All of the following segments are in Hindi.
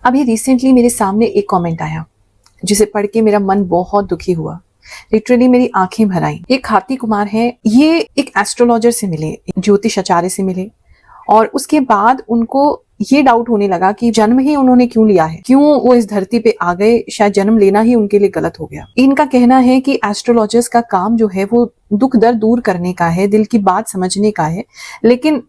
अभी रिसेंटली मेरे सामने एक कमेंट आया जिसे पढ़ के मेरा मन बहुत दुखी हुआ। लिटरली मेरी आंखें भर आईं। ये खाती कुमार है, ये एक एस्ट्रोलॉजर से मिले, ज्योतिष आचार्य से मिले और उसके बाद उनको ये डाउट होने लगा कि जन्म ही उन्होंने क्यों लिया है, क्यों वो इस धरती पे आ गए, शायद जन्म लेना ही उनके लिए गलत हो गया। इनका कहना है कि एस्ट्रोलॉजर्स का काम जो है वो दुख दर्द दूर करने का है, दिल की बात समझने का है, लेकिन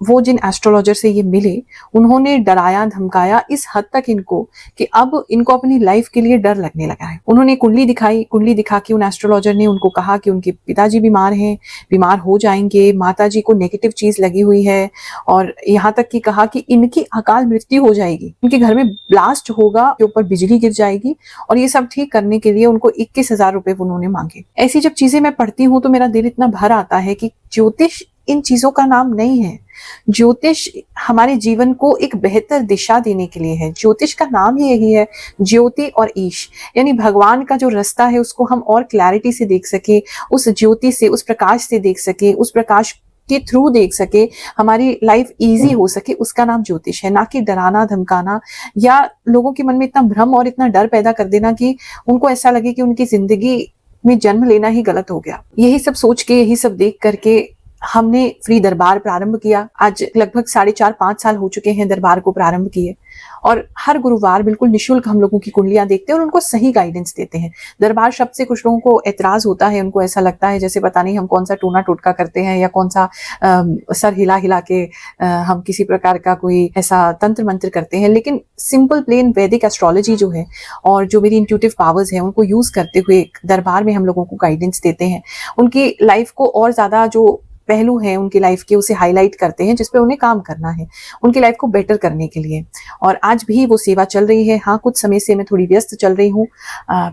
वो जिन एस्ट्रोलॉजर से ये मिले उन्होंने डराया धमकाया इस हद तक इनको कि अब इनको अपनी लाइफ के लिए डर लगने लगा है। उन्होंने कुंडली दिखाई, कुंडली दिखा के उन एस्ट्रोलॉजर ने उनको कहा कि उनके पिताजी बीमार हैं, बीमार हो जाएंगे, माताजी को नेगेटिव चीज लगी हुई है और यहाँ तक कि कहा कि इनकी अकाल मृत्यु हो जाएगी, इनके घर में ब्लास्ट होगा, के ऊपर बिजली गिर जाएगी और ये सब ठीक करने के लिए उनको 21,000 रुपए उन्होंने मांगे। ऐसी जब चीजें मैं पढ़ती हूँ तो मेरा दिल इतना भर आता है कि ज्योतिष इन चीजों का नाम नहीं है। ज्योतिष हमारे जीवन को एक बेहतर दिशा देने के लिए है। ज्योतिष का नाम ही यही है, ज्योति और ईश, यानी भगवान का जो रास्ता है उसको हम और क्लैरिटी से देख सके, उस ज्योति से, उस प्रकाश से देख सके, उस प्रकाश के थ्रू देख सके, हमारी लाइफ इजी हो सके, उसका नाम ज्योतिष है। ना कि डराना धमकाना या लोगों के मन में इतना भ्रम और इतना डर पैदा कर देना कि उनको ऐसा लगे कि उनकी जिंदगी में जन्म लेना ही गलत हो गया। यही सब सोच के, यही सब देख करके हमने फ्री दरबार प्रारंभ किया। आज लगभग 4.5-5 साल हो चुके हैं दरबार को प्रारंभ किए और हर गुरुवार बिल्कुल निशुल्क हम लोगों की कुंडलियां देखते हैं और उनको सही गाइडेंस देते हैं। दरबार शब्द से कुछ लोगों को एतराज होता है, उनको ऐसा लगता है जैसे पता नहीं हम कौन सा टोना टोटका करते हैं या कौन सा सर हिला हिला के हम किसी प्रकार का कोई ऐसा तंत्र मंत्र करते हैं। लेकिन सिंपल प्लेन वैदिक एस्ट्रोलॉजी जो है और जो मेरी इंट्यूटिव पावर्स है उनको यूज करते हुए दरबार में हम लोगों को गाइडेंस देते हैं। उनकी लाइफ को और ज्यादा जो पहलू है उनकी लाइफ के उसे हाईलाइट करते हैं जिसपे उन्हें काम करना है उनकी लाइफ को बेटर करने के लिए। और आज भी वो सेवा चल रही है। हाँ, कुछ समय से मैं थोड़ी व्यस्त चल रही हूँ,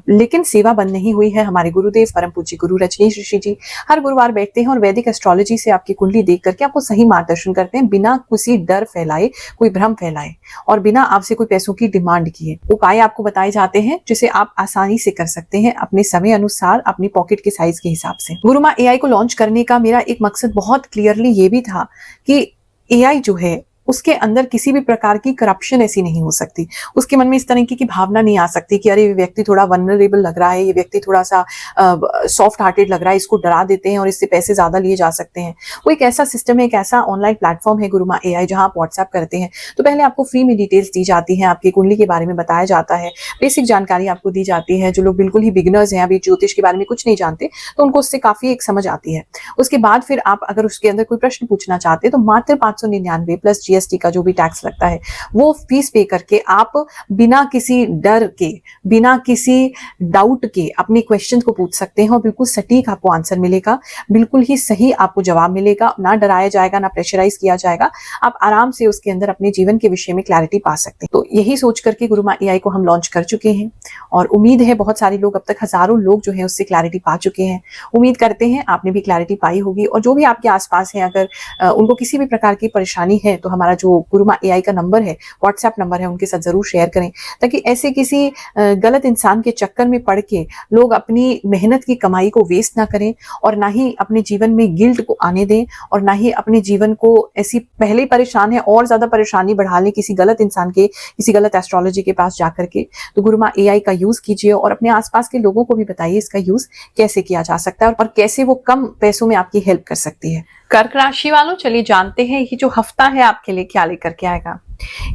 लेकिन सेवा बंद नहीं हुई है। हमारे गुरुदेव परम पूज्य गुरु रजनीश ऋषि जी हर गुरुवार बैठते हैं और वैदिक एस्ट्रोलॉजी से आपकी कुंडली देख करके आपको सही मार्गदर्शन करते हैं, बिना किसी डर फैलाए, कोई भ्रम फैलाए और बिना आपसे कोई पैसों की डिमांड किए। उपाय आपको बताए जाते हैं जिसे आप आसानी से कर सकते हैं अपने समय अनुसार, अपनी पॉकेट के साइज के हिसाब से। गुरुमा एआई को लॉन्च करने का मेरा एक मकसद बहुत क्लियरली ये भी था कि एआई जो है उसके अंदर किसी भी प्रकार की करप्शन ऐसी नहीं हो सकती, उसके मन में इस तरह की भावना नहीं आ सकती कि अरे ये व्यक्ति थोड़ा वनरेबल लग रहा है, ये व्यक्ति थोड़ा सा सॉफ्ट हार्टेड लग रहा है, इसको डरा देते हैं और इससे पैसे ज्यादा लिए जा सकते हैं। वो एक ऐसा सिस्टम है, एक ऐसा ऑनलाइन प्लेटफॉर्म है गुरुमा एआई, जहां आप व्हाट्सएप करते हैं तो पहले आपको फ्री में डिटेल्स दी जाती है, आपकी कुंडली के बारे में बताया जाता है, बेसिक जानकारी आपको दी जाती है। जो लोग बिल्कुल ही बिगिनर्स हैं, अभी ज्योतिष के बारे में कुछ नहीं जानते, तो उनको उससे काफी एक समझ आती है। उसके बाद फिर आप अगर उसके अंदर कोई प्रश्न पूछना चाहते हैं तो मात्र 599 प्लस जीएसटी का जो भी टैक्स लगता है वो फीस पे करके आप बिना किसी डर के, बिना किसी डाउट के अपने क्वेश्चन को पूछ सकते हैं और बिल्कुल सटीक आपको आंसर मिलेगा, बिल्कुल ही सही आपको जवाब मिलेगा, ना डराया जाएगा, ना प्रेशराइज किया जाएगा। आप आराम से उसके अंदर अपने जीवन के विषय में क्लैरिटी पा सकते हैं। तो यही सोच करके गुरुमा एआई को हम लॉन्च कर चुके हैं और उम्मीद है बहुत सारे लोग, अब तक हजारों लोग जो है उससे क्लैरिटी पा चुके हैं। उम्मीद करते हैं आपने भी क्लैरिटी पाई होगी और जो भी आपके आसपास है अगर उनको किसी भी प्रकार की परेशानी है तो हमारा जो गुरुमा एआई का नंबर है, व्हाट्सएप नंबर है, उनके साथ जरूर शेयर करें ताकि ऐसे किसी गलत इंसान के चक्कर में पड़ के लोग अपनी मेहनत की कमाई को वेस्ट ना करें और ना ही अपने जीवन में गिल्ट को आने दें और ना ही अपने जीवन को ऐसी पहले परेशान है और ज्यादा परेशानी बढ़ा लें किसी गलत इंसान के, किसी गलत एस्ट्रोलॉजी के पास जाकर के। तो गुरुमा एआई का यूज कीजिए और अपने आसपास के लोगों को भी बताइए इसका यूज कैसे किया जा सकता है और कैसे वो कम पैसों में आपकी हेल्प कर सकती है। कर्क राशि वालों, चलिए जानते हैं ये जो हफ्ता है आपके लिए क्या लेकर के आएगा।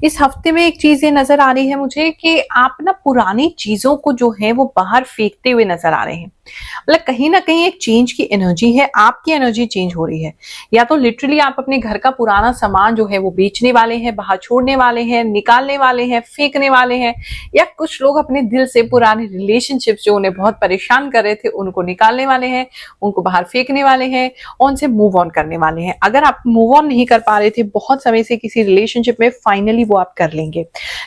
इस हफ्ते में एक चीज ये नजर आ रही है मुझे कि आप ना पुरानी चीजों को जो है वो बाहर फेंकते हुए नजर आ रहे हैं। मतलब कहीं ना कहीं एक चेंज की एनर्जी है, आपकी एनर्जी चेंज हो रही है। या तो लिटरली आप अपने घर का पुराना सामान जो है वो बेचने वाले हैं, बाहर छोड़ने वाले हैं, निकालने वाले हैं, फेंकने वाले हैं, या कुछ लोग अपने दिल से पुराने रिलेशनशिप्स जो उन्हें बहुत परेशान कर रहे थे उनको निकालने वाले हैं, उनको बाहर फेंकने वाले हैं, उनसे मूव ऑन करने वाले हैं। अगर आप मूव ऑन नहीं कर पा रहे थे बहुत समय से किसी रिलेशनशिप में, फाइनली वो आप कर लेंगे।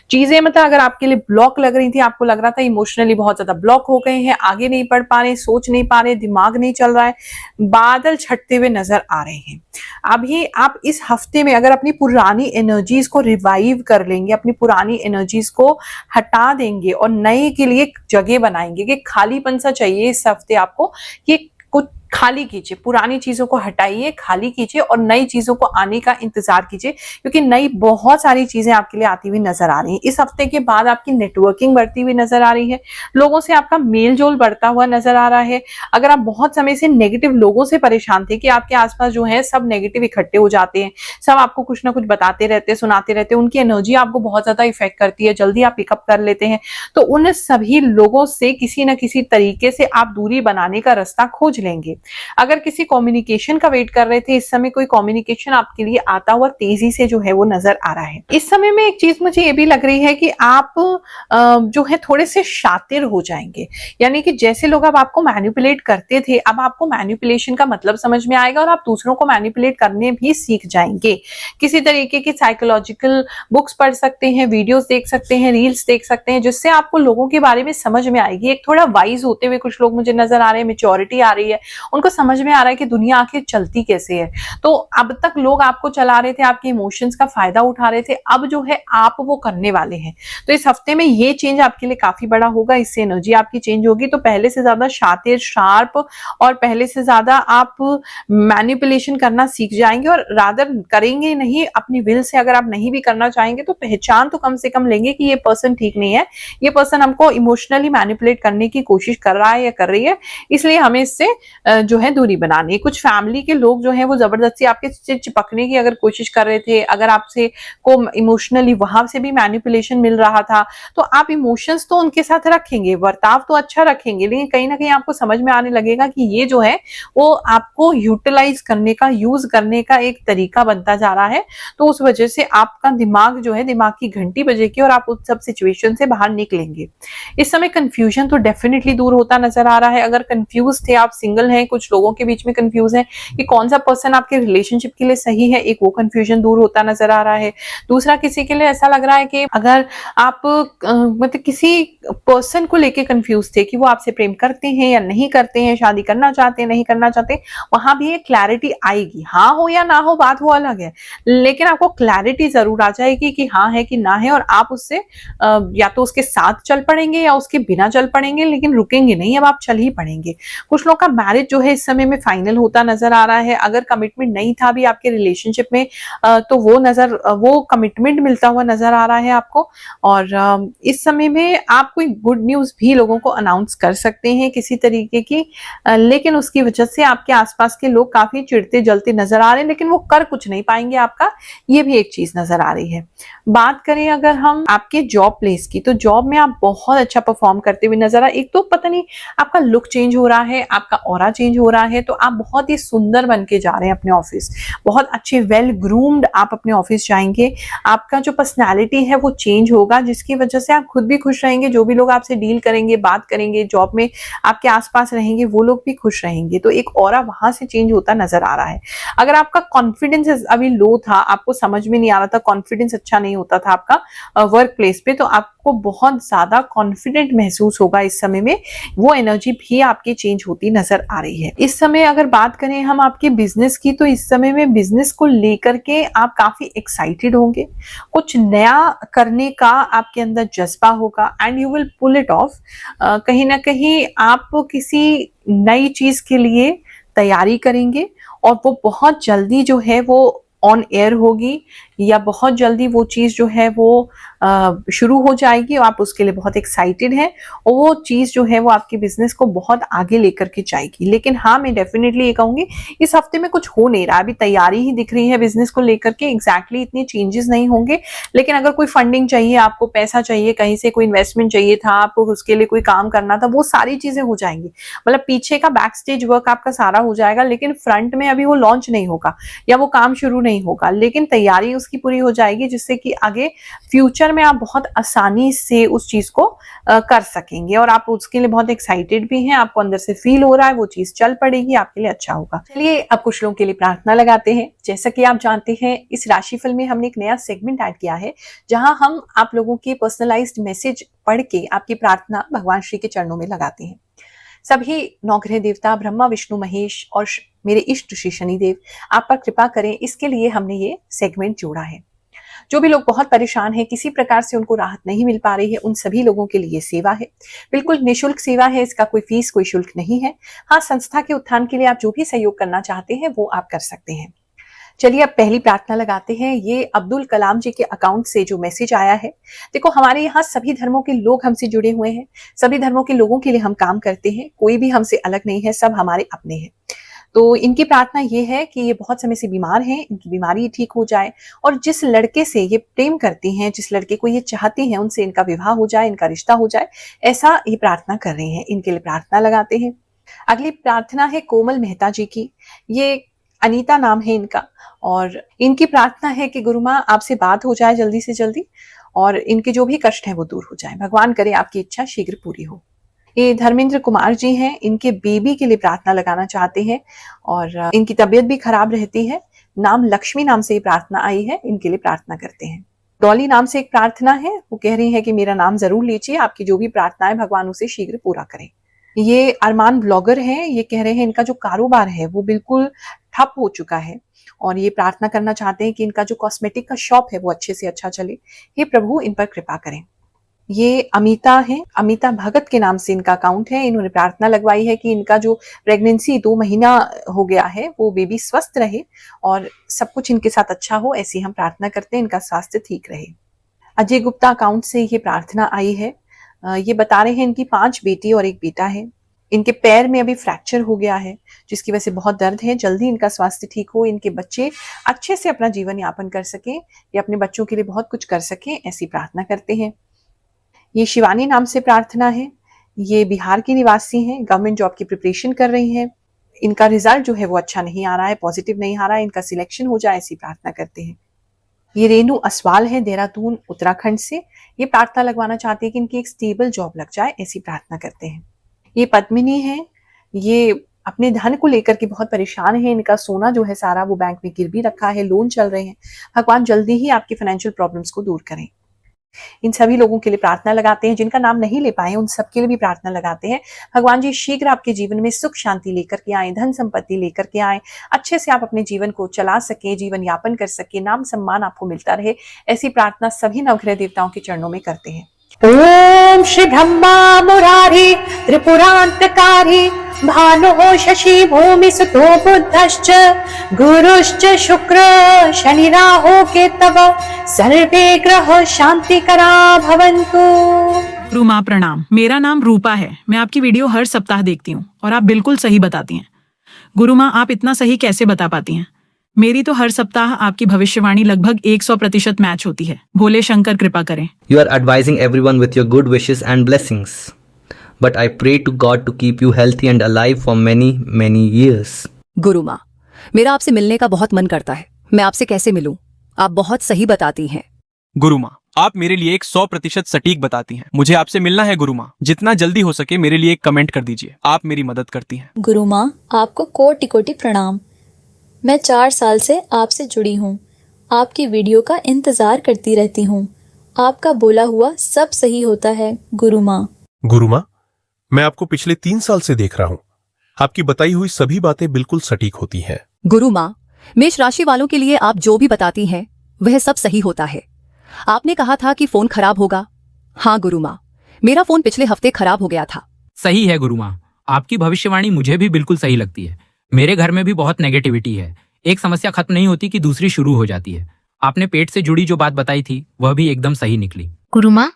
चीजें मतलब अगर आपके लिए ब्लॉक लग रही थी, आपको लग रहा था इमोशनली बहुत ज्यादा ब्लॉक हो गए हैं, आगे नहीं बढ़ पा रहे, सोच नहीं पा रहे, दिमाग नहीं चल रहा है, बादल छटते हुए नजर आ रहे हैं। अभी आप इस हफ्ते में अगर अपनी पुरानी एनर्जीज को रिवाइव कर लेंगे, अपनी पुरानी एनर्जीज को हटा देंगे और नए के लिए जगह बनाएंगे कि खालीपन सा चाहिए इस हफ्ते आपको कि कुछ खाली कीजिए, पुरानी चीजों को हटाइए, खाली कीजिए और नई चीजों को आने का इंतजार कीजिए, क्योंकि नई बहुत सारी चीजें आपके लिए आती हुई नजर आ रही हैं। इस हफ्ते के बाद आपकी नेटवर्किंग बढ़ती हुई नजर आ रही है, लोगों से आपका मेल जोल बढ़ता हुआ नजर आ रहा है। अगर आप बहुत समय से नेगेटिव लोगों से परेशान थे कि आपके आसपास जो है सब नेगेटिव इकट्ठे हो जाते हैं, सब आपको कुछ ना कुछ बताते रहते हैं, सुनाते रहते हैं, उनकी एनर्जी आपको बहुत ज्यादा इफेक्ट करती है, जल्दी आप पिकअप कर लेते हैं, तो उन सभी लोगों से किसी न किसी तरीके से आप दूरी बनाने का रास्ता खोज लेंगे। अगर किसी कम्युनिकेशन का वेट कर रहे थे, इस समय कोई कम्युनिकेशन आपके लिए आता हुआ तेजी से जो है वो नजर आ रहा है। इस समय में एक चीज मुझे ये भी लग रही है कि आप जो है थोड़े से शातिर हो जाएंगे, यानी कि जैसे लोग अब आपको मैनिपुलेट करते थे, अब आपको मैनिपुलेशन का मतलब समझ में आएगा और आप दूसरों को मैनिपुलेट करने भी सीख जाएंगे। किसी तरीके की साइकोलॉजिकल बुक्स पढ़ सकते हैं, वीडियोस देख सकते हैं, रील्स देख सकते हैं, जिससे आपको लोगों के बारे में समझ में आएगी। एक थोड़ा वाइज होते हुए कुछ लोग मुझे नजर आ रहे हैं, मेच्योरिटी आ रही है, उनको समझ में आ रहा है कि दुनिया आखिर चलती कैसे है। तो अब तक लोग आपको चला रहे थे, आपके इमोशंस का फायदा उठा रहे थे, अब जो है आप वो करने वाले हैं। तो इस हफ्ते में ये चेंज आपके लिए काफी बड़ा होगा, इससे एनर्जी आपकी चेंज होगी। तो पहले से ज्यादा शातिर, शार्प और पहले से ज्यादा आप मैनिपुलेशन करना सीख जाएंगे, और रादर करेंगे नहीं अपनी विल से। अगर आप नहीं भी करना चाहेंगे तो पहचान तो कम से कम लेंगे कि ये पर्सन ठीक नहीं है, ये पर्सन हमको इमोशनली मैनिपुलेट करने की कोशिश कर रहा है या कर रही है, इसलिए हमें इससे जो है दूरी बनानी है। कुछ फैमिली के लोग जो है वो जबरदस्ती आपके चिपकने की अगर कोशिश कर रहे थे, अगर आपसे को इमोशनली वहां से भी मैनिपुलेशन मिल रहा था, तो आप इमोशंस तो उनके साथ रखेंगे, बर्ताव तो अच्छा रखेंगे, लेकिन कहीं ना कहीं आपको समझ में आने लगेगा कि ये जो है वो आपको यूटिलाइज करने का, यूज करने का एक तरीका बनता जा रहा है। तो उस वजह से आपका दिमाग जो है, दिमाग की घंटी बजेगी और आप उस सब सिचुएशन से बाहर निकलेंगे। इस समय कंफ्यूजन तो डेफिनेटली दूर होता नजर आ रहा है। अगर कंफ्यूज थे, आप सिंगल हैं, कुछ लोगों के बीच में कंफ्यूज है कि कौन सा पर्सन आपके रिलेशनशिप के लिए सही है, एक वो कंफ्यूजन दूर होता नजर आ रहा है। दूसरा, किसी के लिए ऐसा लग रहा है कि अगर आप मतलब किसी पर्सन को लेके कंफ्यूज थे कि वो आपसे प्रेम करते हैं या नहीं करते हैं, शादी करना चाहते हैं नहीं करना चाहते, वहां भी एक क्लैरिटी आएगी। हाँ हो या ना हो बात वो अलग है, लेकिन आपको क्लैरिटी जरूर आ जाएगी कि हाँ है कि ना है, और आप उससे या तो उसके साथ चल पड़ेंगे या उसके बिना चल पड़ेंगे, लेकिन रुकेंगे नहीं, अब आप चल ही पड़ेंगे। कुछ लोग का मैरिज जो है इस समय में फाइनल होता नजर आ रहा है। अगर कमिटमेंट नहीं था भी आपके रिलेशनशिप में, तो वो कमिटमेंट मिलता हुआ नजर आ रहा है आपको। और इस समय में आप कोई गुड न्यूज भी लोगों को अनाउंस कर सकते हैं किसी तरीके की, लेकिन उसकी वजह से आपके आसपास के लोग काफी चिढ़ते जलते नजर आ रहे हैं, लेकिन वो कर कुछ नहीं पाएंगे आपका, ये भी एक चीज नजर आ रही है। बात करें अगर हम आपके जॉब प्लेस की, तो जॉब में आप बहुत अच्छा परफॉर्म करते हुए नजर आ, एक तो पता नहीं आपका लुक चेंज हो रहा है, आपका ऑरा चेंज हो रहा है, तो आप बहुत ही सुंदर बन के जा रहे हैं अपने ऑफिस, बहुत अच्छे वेल ग्रूम्ड आप अपने ऑफिस जाएंगे। आपका जो पर्सनैलिटी है वो चेंज होगा, जिसकी वजह से आप खुद भी खुश रहेंगे, जो भी लोग आपसे डील करेंगे, बात करेंगे, जॉब में आपके आसपास रहेंगे, वो लोग भी खुश रहेंगे। तो एक ऑरा वहां से चेंज होता नजर आ रहा है। अगर आपका कॉन्फिडेंस अभी लो था, आपको समझ में नहीं आ रहा था, कॉन्फिडेंस अच्छा नहीं होता था आपका वर्क प्लेस पे, तो आपको बहुत ज्यादा कॉन्फिडेंट महसूस होगा इस समय में, वो एनर्जी भी आपकी चेंज होती नजर आ रही है। इस समय अगर बात करें हम आपके बिजनेस की, तो इस समय में बिजनेस को लेकर के आप काफी एक्साइटेड होंगे, कुछ नया करने का आपके अंदर जज्बा होगा, and you will pull it off. कहीं ना कहीं आप किसी नई चीज के लिए तैयारी करेंगे, और वो बहुत जल्दी जो है वो ऑन एयर होगी, या बहुत जल्दी वो चीज जो है वो शुरू हो जाएगी, और आप उसके लिए बहुत एक्साइटेड हैं, और वो चीज जो है वो आपके बिजनेस को बहुत आगे लेकर के जाएगी। लेकिन हाँ, मैं डेफिनेटली ये कहूंगी इस हफ्ते में कुछ हो नहीं रहा, अभी तैयारी ही दिख रही है बिजनेस को लेकर के, एग्जैक्टली इतने चेंजेस नहीं होंगे। लेकिन अगर कोई फंडिंग चाहिए, आपको पैसा चाहिए, कहीं से कोई इन्वेस्टमेंट चाहिए था, आपको उसके लिए कोई काम करना था, वो सारी चीजें हो जाएंगी। मतलब पीछे का बैक स्टेज वर्क आपका सारा हो जाएगा, लेकिन फ्रंट में अभी वो लॉन्च नहीं होगा या वो काम शुरू नहीं होगा, लेकिन तैयारी उसकी पूरी हो जाएगी, जिससे कि आगे फ्यूचर में आप बहुत आसानी से उस चीज को कर सकेंगे, और आप उसके लिए बहुत एक्साइटेड भी हैं, आपको अंदर से फील हो रहा है वो चीज चल पड़ेगी, आपके लिए अच्छा होगा। चलिए अब कुछ लोगों के लिए प्रार्थना लगाते हैं। जैसा कि आप जानते हैं, इस राशिफल में हमने एक नया सेगमेंट ऐड किया है, जहां हम आप लोगों के पर्सनलाइज्ड मैसेज पढ़ के आपकी प्रार्थना भगवान श्री के चरणों में लगाते हैं। सभी नौग्रह देवता ब्रह्मा विष्णु महेश और मेरे इष्ट श्री शनिदेव आप पर कृपा करें, इसके लिए हमने ये सेगमेंट जोड़ा है। जो भी लोग बहुत परेशान हैं, किसी प्रकार से उनको राहत नहीं मिल पा रही है, उन सभी लोगों के लिए सेवा है। बिल्कुल निःशुल्क सेवा है, इसका कोई फीस, कोई शुल्क नहीं है। हाँ, संस्था के उत्थान के लिए आप जो भी सहयोग करना चाहते हैं वो आप कर सकते हैं। चलिए अब पहली प्रार्थना लगाते हैं। ये अब्दुल कलाम जी के अकाउंट से जो मैसेज आया है। देखो, हमारे यहाँ सभी धर्मों के लोग हमसे जुड़े हुए हैं, सभी धर्मों के लोगों के लिए हम काम करते हैं, कोई भी हमसे अलग नहीं है, सब हमारे अपने हैं। तो इनकी प्रार्थना ये है कि ये बहुत समय से बीमार हैं, इनकी बीमारी ठीक हो जाए और जिस लड़के से ये प्रेम करती हैं, जिस लड़के को ये चाहती हैं, उनसे इनका विवाह हो जाए, इनका रिश्ता हो जाए, ऐसा ये प्रार्थना कर रही हैं। इनके लिए प्रार्थना लगाते हैं। अगली प्रार्थना है कोमल मेहता जी की। ये अनीता नाम है इनका और इनकी प्रार्थना है कि गुरु माँ आपसे बात हो जाए जल्दी से जल्दी और इनके जो भी कष्ट हैं वो दूर हो जाए। भगवान करे आपकी इच्छा शीघ्र पूरी हो। ये धर्मेंद्र कुमार जी हैं, इनके बेबी के लिए प्रार्थना लगाना चाहते हैं और इनकी तबीयत भी खराब रहती है। नाम लक्ष्मी नाम से ये प्रार्थना आई है, इनके लिए प्रार्थना करते हैं। डॉली नाम से एक प्रार्थना है, वो कह रही है कि मेरा नाम जरूर लीजिए, आपकी जो भी प्रार्थना है भगवान उसे शीघ्र पूरा करें। ये अरमान ब्लॉगर हैं, ये कह रहे हैं इनका जो कारोबार है वो बिल्कुल ठप हो चुका है और ये प्रार्थना करना चाहते हैं कि इनका जो कॉस्मेटिक का शॉप है वो अच्छे से अच्छा चले। हे प्रभु इन पर कृपा करें। ये अमिता है, अमिता भगत के नाम से इनका अकाउंट है। इन्होंने प्रार्थना लगवाई है कि इनका जो प्रेगनेंसी 2 महीना हो गया है वो बेबी स्वस्थ रहे और सब कुछ इनके साथ अच्छा हो, ऐसी हम प्रार्थना करते हैं, इनका स्वास्थ्य ठीक रहे। अजय गुप्ता अकाउंट से ये प्रार्थना आई है। ये बता रहे हैं इनकी 5 बेटी और 1 बेटा है। इनके पैर में अभी फ्रैक्चर हो गया है जिसकी वजह से बहुत दर्द है। जल्दी इनका स्वास्थ्य ठीक हो, इनके बच्चे अच्छे से अपना जीवन यापन कर सकें, ये अपने बच्चों के लिए बहुत कुछ कर सकें, ऐसी प्रार्थना करते हैं। ये शिवानी नाम से प्रार्थना है। ये बिहार की निवासी हैं, गवर्नमेंट जॉब की प्रिपरेशन कर रही हैं। इनका रिजल्ट जो है वो अच्छा नहीं आ रहा है, पॉजिटिव नहीं आ रहा है, इनका सिलेक्शन हो जाए ऐसी प्रार्थना करते हैं। ये रेनू असवाल है, देहरादून उत्तराखंड से। ये प्रार्थना लगवाना चाहते हैं कि इनकी एक स्टेबल जॉब लग जाए, ऐसी प्रार्थना करते हैं। ये पद्मिनी है, ये अपने धन को लेकर के बहुत परेशान है। इनका सोना जो है सारा वो बैंक में गिरवी रखा है, लोन चल रहे हैं। भगवान जल्दी ही आपकी फाइनेंशियल प्रॉब्लम्स को दूर करें। इन सभी लोगों के लिए प्रार्थना लगाते हैं, जिनका नाम नहीं ले पाए उन सबके लिए भी प्रार्थना लगाते हैं। भगवान जी शीघ्र आपके जीवन में सुख शांति लेकर के आए, धन संपत्ति लेकर के आए, अच्छे से आप अपने जीवन को चला सके, जीवन यापन कर सके, नाम सम्मान आपको मिलता रहे, ऐसी प्रार्थना सभी नवग्रह देवताओं के चरणों में करते हैं। ओम श्री ब्रह्मा मुरारी त्रिपुरांतकारी भानुः शशि भूमि सुतो बुद्धश्च गुरुश्च शुक्र शनि राहु केतव सर्वे ग्रह शांतिकरा भवन्तु। गुरु माँ प्रणाम। मेरा नाम रूपा है। मैं आपकी वीडियो हर सप्ताह देखती हूँ और आप बिल्कुल सही बताती हैं। गुरु माँ, आप इतना सही कैसे बता पाती हैं? मेरी तो हर सप्ताह आपकी भविष्यवाणी लगभग 100% मैच होती है। भोले शंकर कृपा करें। You are advising everyone with your good wishes and blessings. But I pray to God to keep you healthy and alive for many, many years. गुरु माँ, मेरा आपसे मिलने का बहुत मन करता है। मैं आपसे कैसे मिलूं? आप बहुत सही बताती हैं। गुरु माँ, आप मेरे लिए 100% सटीक बताती हैं। मुझे आपसे मिलना है गुरु माँ। जितना जल्दी हो सके मेरे लिए एक कमेंट कर दीजिए। आप मेरी मदद करती हैं। गुरु माँ, आपको कोटि कोटि प्रणाम। मैं 4 साल से आपसे जुड़ी हूँ। आपकी वीडियो का इंतजार करती रहती हूँ। आपका बोला हुआ सब सही होता है गुरु माँ। गुरु माँ, मैं आपको पिछले 3 साल से देख रहा हूँ। आपकी बताई हुई सभी बातें बिल्कुल सटीक होती हैं। गुरु माँ, मेष राशि वालों के लिए आप जो भी बताती हैं वह सब सही होता है। आपने कहा था कि फोन खराब होगा। हाँ गुरु माँ, मेरा फोन पिछले हफ्ते खराब हो गया था। सही है गुरु माँ, आपकी भविष्यवाणी मुझे भी बिल्कुल सही लगती है। मेरे घर में भी बहुत नेगेटिविटी है। एक समस्या खत्म नहीं होती कि दूसरी शुरू हो जाती है। आपने पेट से जुड़ी जो बात बताई थी वह भी एकदम सही निकली। गुरु माँ,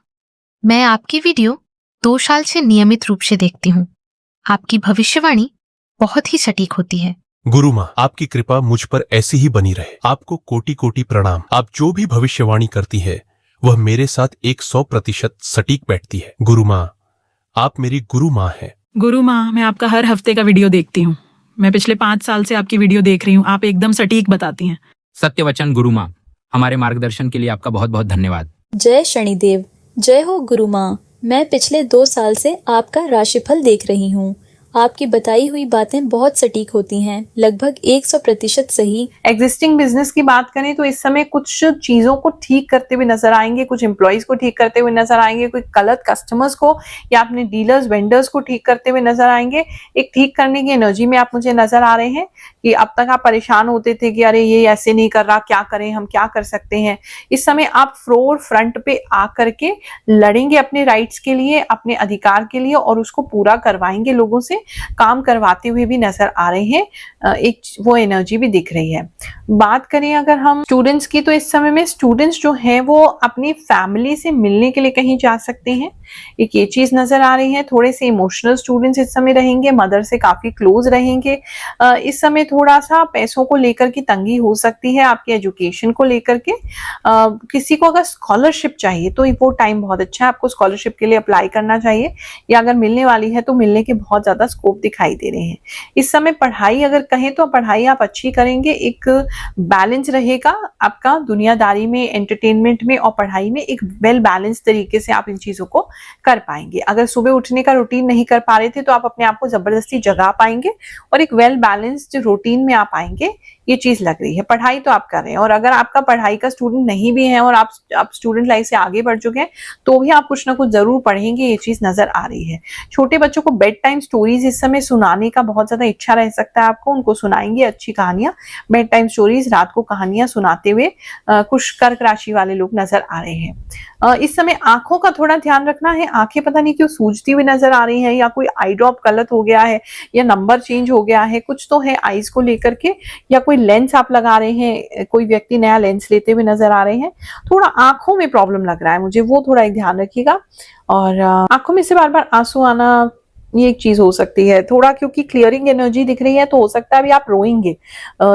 मैं आपकी वीडियो 2 साल से नियमित रूप से देखती हूँ। आपकी भविष्यवाणी बहुत ही सटीक होती है। गुरु माँ, आपकी कृपा मुझ पर ऐसी ही बनी रहे। आपको कोटि कोटि प्रणाम। आप जो भी भविष्यवाणी करती है वह मेरे साथ 100% सटीक बैठती है। गुरु माँ, आप मेरी गुरु माँ है। गुरु माँ, मैं आपका हर हफ्ते का वीडियो देखती हूँ। मैं पिछले 5 साल से आपकी वीडियो देख रही हूँ। आप एकदम सटीक बताती हैं। सत्य वचन गुरु माँ, हमारे मार्गदर्शन के लिए आपका बहुत बहुत धन्यवाद। जय शनिदेव, जय हो गुरु माँ। मैं पिछले 2 साल से आपका राशिफल देख रही हूँ। आपकी बताई हुई बातें बहुत सटीक होती हैं, लगभग 100% सही। एग्जिस्टिंग बिजनेस की बात करें तो इस समय कुछ चीजों को ठीक करते हुए नजर आएंगे, कुछ एम्प्लॉयज को ठीक करते हुए नजर आएंगे, कोई गलत कस्टमर्स को या अपने डीलर्स वेंडर्स को ठीक करते हुए नजर आएंगे। एक ठीक करने की एनर्जी में आप मुझे नजर आ रहे हैं कि अब तक आप परेशान होते थे कि अरे ये ऐसे नहीं कर रहा, क्या करें, हम क्या कर सकते हैं। इस समय आप फ्लोर फ्रंट पे आकर के लड़ेंगे अपने राइट्स के लिए, अपने अधिकार के लिए, और उसको पूरा करवाएंगे, लोगों से काम करवाते हुए भी नजर आ रहे हैं। एक वो एनर्जी भी दिख रही है। बात करें अगर हम स्टूडेंट्स की, तो इस समय में स्टूडेंट्स जो हैं वो अपनी फैमिली से मिलने के लिए कहीं जा सकते हैं, एक ये चीज नजर आ रही है। थोड़े से इमोशनल स्टूडेंट्स इस समय रहेंगे, मदर से काफी क्लोज रहेंगे। इस समय थोड़ा सा पैसों को लेकर की तंगी हो सकती है, आपके एजुकेशन को लेकर के। किसी को अगर स्कॉलरशिप चाहिए तो वो टाइम बहुत अच्छा है, आपको स्कॉलरशिप के लिए अप्लाई करना चाहिए, या अगर मिलने वाली है तो मिलने के बहुत ज्यादा स्कोप दिखाई दे रहे हैं। इस समय पढ़ाई अगर कहें तो पढ़ाई आप अच्छी करेंगे, एक बैलेंस रहेगा आपका दुनियादारी में, एंटरटेनमेंट में और पढ़ाई में। एक वेल बैलेंस तरीके से आप इन चीजों को कर पाएंगे। अगर सुबह उठने का रूटीन नहीं कर पा रहे थे तो आप अपने आप को जबरदस्ती जगा पाएंगे और एक वेल बैलेंस्ड रूटीन में आप आएंगे, ये चीज लग रही है। पढ़ाई तो आप कर रहे हैं, और अगर आपका पढ़ाई का स्टूडेंट नहीं भी है और आप स्टूडेंट लाइफ से आगे बढ़ चुके हैं तो भी आप कुछ ना कुछ जरूर पढ़ेंगे, ये चीज नजर आ रही है। छोटे बच्चों को बेड टाइम स्टोरीज इस समय सुनाने का बहुत ज्यादा इच्छा रह सकता है आपको, उनको सुनाएंगे अच्छी कहानियां, बेड टाइम स्टोरीज, रात को कहानियां सुनाते हुए कुछ कर्क राशि वाले लोग नजर आ रहे हैं। इस समय आंखों का थोड़ा ध्यान रखना है, आंखें पता नहीं क्यों सूजती हुई नजर आ रही है, या कोई आई ड्रॉप गलत हो गया है, या नंबर चेंज हो गया है, कुछ तो है आईज को लेकर के, या कोई लेंस आप लगा रहे हैं, कोई व्यक्ति नया लेंस लेते हुए नजर आ रहे हैं। थोड़ा आंखों में प्रॉब्लम लग रहा है मुझे, वो थोड़ा एक ध्यान रखिएगा। और आंखों में से बार बार आंसू आना, ये एक चीज हो सकती है थोड़ा, क्योंकि क्लियरिंग एनर्जी दिख रही है तो हो सकता है अभी आप रोएंगे,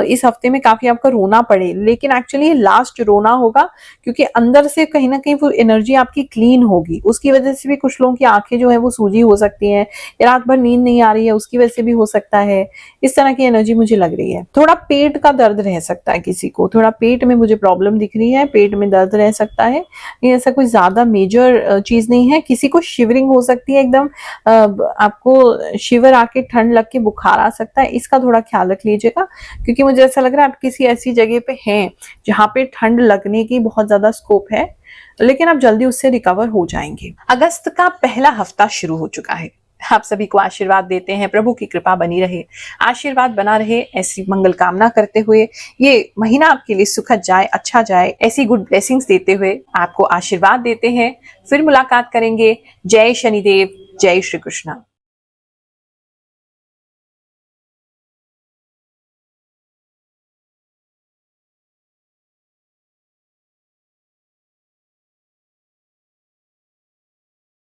इस हफ्ते में काफी आपका रोना पड़े, लेकिन एक्चुअली ये लास्ट रोना होगा, क्योंकि अंदर से कहीं ना कहीं वो एनर्जी आपकी क्लीन होगी। उसकी वजह से भी कुछ लोगों की आंखें जो है वो सूजी हो सकती हैं, या रात भर नींद नहीं आ रही है उसकी वजह से भी हो सकता है। इस तरह की एनर्जी मुझे लग रही है। थोड़ा पेट का दर्द रह सकता है, किसी को थोड़ा पेट में मुझे प्रॉब्लम दिख रही है, पेट में दर्द रह सकता है। ये ऐसा कोई ज्यादा मेजर चीज नहीं है। किसी को शिवरिंग हो सकती है, एकदम आपको शिवर आके ठंड लग के बुखार आ सकता है, इसका थोड़ा ख्याल रख लीजिएगा, क्योंकि मुझे ऐसा लग रहा है आप किसी ऐसी जगह पे हैं जहां पे ठंड लगने की बहुत ज्यादा स्कोप है, लेकिन आप जल्दी उससे रिकवर हो जाएंगे। अगस्त का पहला हफ्ता शुरू हो चुका है। आप सभी को आशीर्वाद देते हैं, प्रभु की कृपा बनी रहे, आशीर्वाद बना रहे, ऐसी मंगल कामना करते हुए ये महीना आपके लिए सुखद जाए, अच्छा जाए, ऐसी गुड ब्लेसिंग्स देते हुए आपको आशीर्वाद देते हैं। फिर मुलाकात करेंगे। जय शनिदेव, जय श्री कृष्ण।